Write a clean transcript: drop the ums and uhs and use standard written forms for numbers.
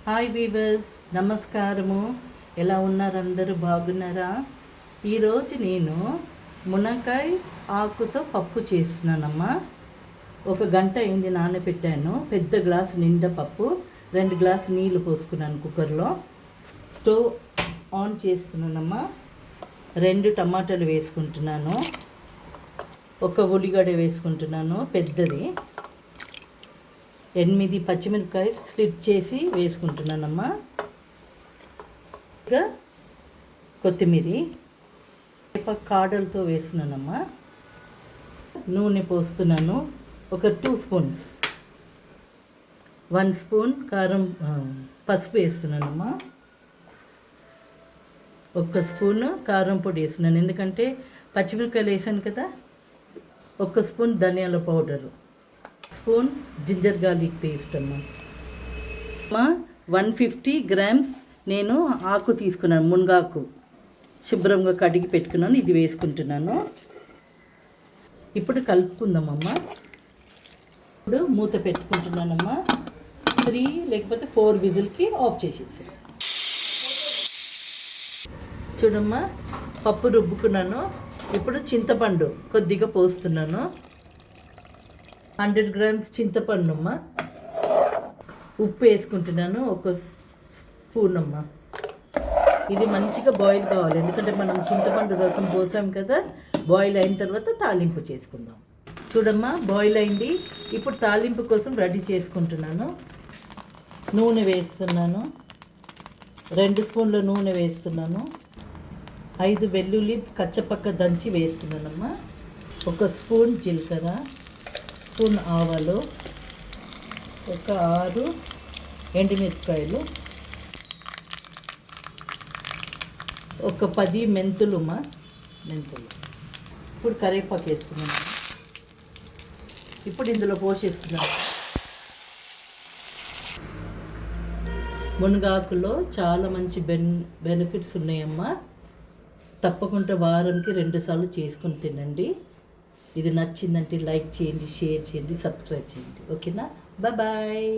Hi weavers, నమస్కారము. ఎలా ఉన్నారు? అందరూ బాగున్నారా? ఈరోజు నేను మునక్కాయ ఆకుతో పప్పు చేస్తున్నానమ్మా. 1 గంట అయింది నానబెట్టాను. పెద్ద గ్లాసు నిండా పప్పు, 2 గ్లాసు నీళ్ళు పోసుకున్నాను కుక్కర్లో. Stove on చేస్తున్నానమ్మా. 2 టమాటాలు వేసుకుంటున్నాను, 1 ఉల్లిగడ్డ వేసుకుంటున్నాను పెద్దది, 8 పచ్చిమిరపకాయలు స్లిట్ చేసి వేసుకుంటున్నానమ్మా. ఇంకా కొత్తిమీర కాడలతో వేస్తున్నానమ్మా. నూనె పోస్తున్నాను, ఒక 2 స్పూన్స్. 1 స్పూన్ కారం పసుపు వేస్తున్నానమ్మా. 1 స్పూన్ కారం పొడి వేస్తున్నాను, ఎందుకంటే పచ్చిమిరపకాయలు వేసాను కదా. 1 స్పూన్ ధనియాల powder, spoon ginger garlic paste అమ్మా. 150 గ్రామ్స్ నేను ఆకు తీసుకున్నాను, మునగాకు శుభ్రంగా కడిగి పెట్టుకున్నాను. ఇది వేసుకుంటున్నాను. ఇప్పుడు కలుపుకుందామమ్మా. ఇప్పుడు మూత పెట్టుకుంటున్నానమ్మా. 3 లేకపోతే 4 విజిల్కి ఆఫ్ చేసేసి. చూడమ్మా, పప్పు రుబ్బుకున్నాను. ఇప్పుడు చింతపండు కొద్దిగా పోస్తున్నాను, 100 గ్రామ్స్ చింతపండు అమ్మ. ఉప్పు వేసుకుంటున్నాను, 1 స్పూన్ అమ్మ. ఇది మంచిగా బాయిల్ కావాలి, ఎందుకంటే మనం చింతపండు రసం పోసాం కదా. బాయిల్ అయిన తర్వాత తాలింపు చేసుకుందాం. చూడమ్మా, బాయిల్ అయింది. ఇప్పుడు తాలింపు కోసం రెడీ చేసుకుంటున్నాను. నూనె వేస్తున్నాను, 2 స్పూన్ల నూనె వేస్తున్నాను. 5 వెల్లుల్లి కచ్చపక్క దంచి వేస్తున్నానమ్మా. 1 స్పూన్ జీలకర్ర, స్పూన్ ఆవాలు, 6 ఎండుమిరపకాయలు, 10 మెంతులు. ఇప్పుడు కరివేపాకు వేస్తున్నాను. ఇప్పుడు ఇందులో పోసేస్తున్నాను. మునగాకులో చాలా మంచి బెనిఫిట్స్ ఉన్నాయమ్మా. తప్పకుండా వారంకి 2 సార్లు చేసుకొని తినండి. ఇది నచ్చిందంటే లైక్ చేయండి, షేర్ చేయండి, సబ్స్క్రైబ్ చేయండి. ఓకేనా? బాయ్.